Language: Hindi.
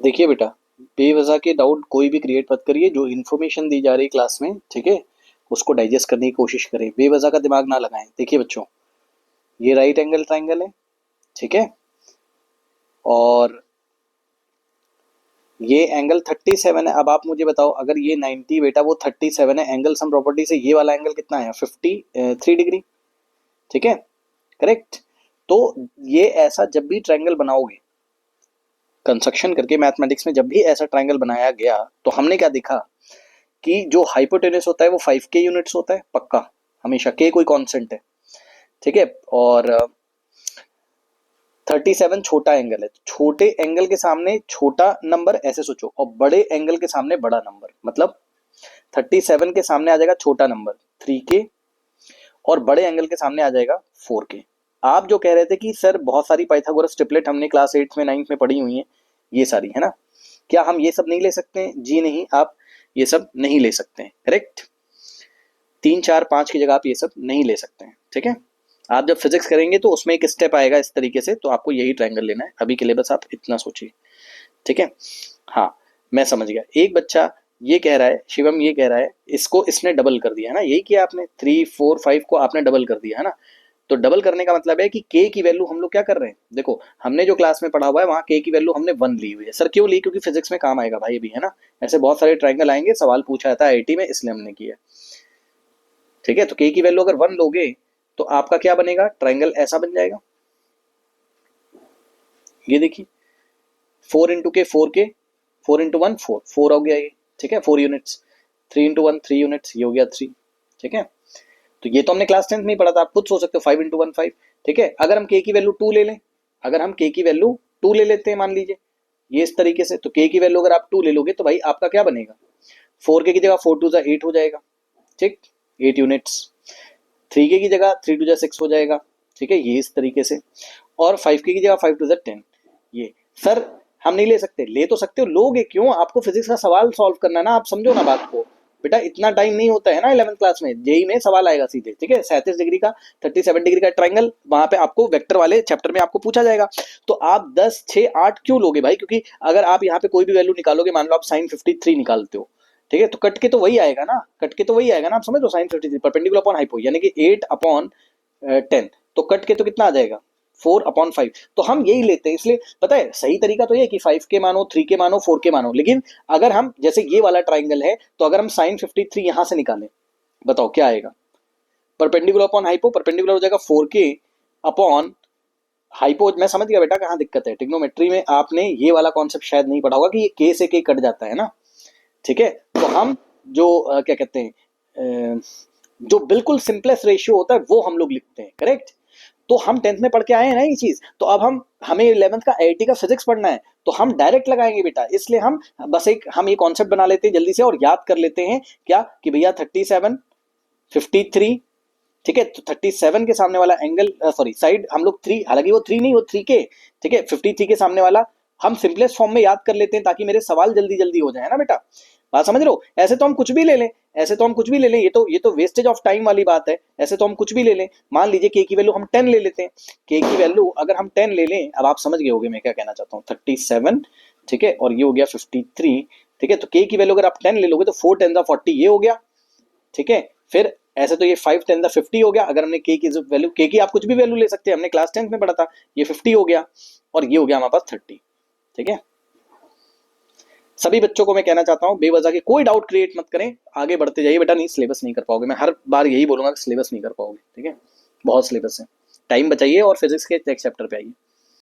देखिए बेटा, बेवजह के डाउट कोई भी क्रिएट मत करिए। जो इन्फॉर्मेशन दी जा रही है क्लास में, ठीक है, उसको डाइजेस्ट करने की कोशिश करें, बेवजह का दिमाग ना लगाएं। देखिए बच्चों, ये राइट एंगल ट्राइंगल है, ठीक है, और ये एंगल 37 है। अब आप मुझे बताओ, अगर ये 90 बेटा वो 37 है, एंगल सम प्रॉपर्टी से ये वाला एंगल कितना है? 53 डिग्री, ठीक है, करेक्ट। तो ये ऐसा जब भी ट्रायंगल बनाओगे कंस्ट्रक्शन करके मैथमेटिक्स में, जब भी ऐसा ट्रायंगल बनाया गया तो हमने क्या देखा कि जो हाइपोटेनस होता है वो 5 के यूनिट्स होता है, पक्का, हमेशा के कोई कांस्टेंट है, ठीक है। और 37 छोटा एंगल है, छोटे एंगल के सामने छोटा नंबर ऐसे सोचो, और बड़े एंगल के सामने बड़ा नंबर, मतलब 37 के सामने आ जाएगा छोटा नंबर 3K, और बड़े एंगल के सामने आ जाएगा 4K। आप जो कह रहे थे कि सर बहुत सारी पाइथागोरस ट्रिपलेट हमने क्लास 8 में 9th में पढ़ी हुई है, ये सारी है ना, क्या हम ये सब नहीं ले सकते हैं? जी नहीं, आप ये सब नहीं ले सकते हैं, करेक्ट। 3 4 5 की जगह आप ये सब नहीं ले सकते हैं, ठीक है। आप जब फिजिक्स करेंगे तो उसमें एक स्टेप आएगा इस तरीके से, तो आपको यही ट्रायंगल लेना है। अभी के लिए बस आप इतना सोचिए, ठीक है। हाँ, मैं समझ गया। एक बच्चा ये कह रहा है, शिवम ये कह रहा है, इसको इसने डबल कर दिया है ना, यही किया आपने, 3 4 5 को आपने डबल कर दिया है ना। तो डबल करने का मतलब है कि के की वैल्यू हम लोग क्या कर रहे हैं, देखो हमने जो क्लास में पढ़ा हुआ है वहां के की वैल्यू हमने 1 ली हुई है। सर क्यों ली? क्योंकि फिजिक्स में काम आएगा भाई, अभी है ना। ऐसे बहुत सारे ट्रायंगल आएंगे, सवाल पूछा जाता है आईआईटी में, इसलिए हमने किया, ठीक है। तो के की वैल्यू अगर 1 लोगे तो आपका क्या बनेगा? ट्रायंगल ऐसा बन जाएगा, ये देखिए, 4 इंटू के 4K, 4 इंटू 1 4, 4 हो गया ये, ठीक है, 4 यूनिट्स, 3 इंटू 1 3 यूनिट्स, ये हो गया 3, ठीक है। तो ये तो हमने क्लास 10th में ही पढ़ा था, आप खुद सोच सकते हो, 5 इंटू 1 5, ठीक है। अगर हम के की वैल्यू 2 ले लें, अगर हम के की वैल्यू 2 ले लेते हैं, मान लीजिए ये इस तरीके से, तो के की वैल्यू अगर आप 2 ले लोगे तो भाई आपका क्या बनेगा? 4K की जगह 4 2 8 हो जाएगा, ठीक, 8 यूनिट्स। 3K की जगह 3 2 6 हो जाएगा, ठीक है, ये इस तरीके से। और 5K की जगह 5 2 10, ये। सर हम नहीं ले सकते? ले तो सकते हो, लोगे क्यों? आपको फिजिक्स का सवाल सॉल्व करना है ना, आप समझो ना बात को। बेटा इतना टाइम नहीं होता है ना 11th क्लास में, जेई में सवाल आएगा सीधे, ठीक है। 37 डिग्री का 37 डिग्री का ट्राइंगल, वहां पे आपको वेक्टर वाले चैप्टर में आपको पूछा जाएगा। तो आप 10 6 8 क्यों लोगे भाई? क्योंकि अगर आप यहाँ पे कोई भी वैल्यू निकालोगे, मान लो आप साइन 53 निकालते हो, ठीक है, तो कट के तो वही आएगा ना, कट के तो वही आएगा ना, आप समझ लो, साइन 53 परपेंडिकुलर अपॉन हाइपो, यानी कि 8 अपॉन 10, तो कट के तो कितना आ जाएगा? 4/5। तो हम यही लेते हैं, इसलिए पता है सही तरीका तो ये कि 5K मानो, 3K मानो, 4K मानो। लेकिन अगर हम, जैसे ये वाला ट्राइंगल है, तो अगर हम साइन 53 यहां से निकालें, बताओ क्या आएगा? परपेंडिकुलर अपॉन हाइपो, परपेंडिकुलर हो जाएगा 4K अपॉन हाइपो। मैं समझ गया बेटा कहाँ दिक्कत है। ट्रिग्नोमेट्री में आपने ये वाला कॉन्सेप्ट शायद नहीं पढ़ा होगा कि ये के से के कट जाता है ना, ठीक है। तो हम जो क्या कहते हैं, जो बिल्कुल सिंपलेस्ट रेशियो होता है वो हम लोग लिखते हैं, करेक्ट। तो हम 10th में पढ़ के आए हैं ना ये चीज, तो अब हमें 11th का आईआईटी का फिजिक्स पढ़ना है, तो हम डायरेक्ट लगाएंगे बेटा। इसलिए हम बस एक हम ये कॉन्सेप्ट बना लेते हैं जल्दी से, और याद कर लेते हैं क्या कि भैया 37 53, ठीक है। तो 37 के सामने वाला एंगल, सॉरी साइड, हम लोग 3, हालांकि वो 3 नहीं, वो 3K, ठीक है। 53 के सामने वाला हम सिंपलेस्ट फॉर्म में याद कर लेते हैं, ताकि मेरे सवाल जल्दी जल्दी हो जाए, है ना बेटा। बात समझ रहे हो? ऐसे तो हम कुछ भी ले लें, ऐसे तो हम कुछ भी ले लें, ये तो वेस्टेज ऑफ टाइम वाली बात है। ऐसे तो हम कुछ भी ले लें, मान लीजिए के की वैल्यू हम 10 ले लेते हैं, के की वैल्यू अगर हम 10 ले लें, अब आप समझ गए होगे मैं क्या कहना चाहता हूँ। 37, ठीक है, और ये हो गया 53, ठीक है। तो के की वैल्यू अगर आप 10 ले लोगे तो 4 10 40 ये हो गया, ठीक है। फिर ऐसे तो ये 5 10 50 हो गया। अगर हमने के की वैल्यू, के की आप कुछ भी वैल्यू ले सकते हैं, हमने क्लास 10th में पढ़ा था, ये 50 हो गया, और ये हो गया हमारे पास 30, ठीक है। सभी बच्चों को मैं कहना चाहता हूं, बेवजह के कोई डाउट क्रिएट मत करें, आगे बढ़ते जाइए बेटा, नहीं सिलेबस नहीं कर पाओगे। मैं हर बार यही बोलूंगा कि सिलेबस नहीं कर पाओगे, ठीक है, बहुत सिलेबस है। टाइम बचाइए और फिजिक्स के नेक्स्ट चैप्टर पे आइए।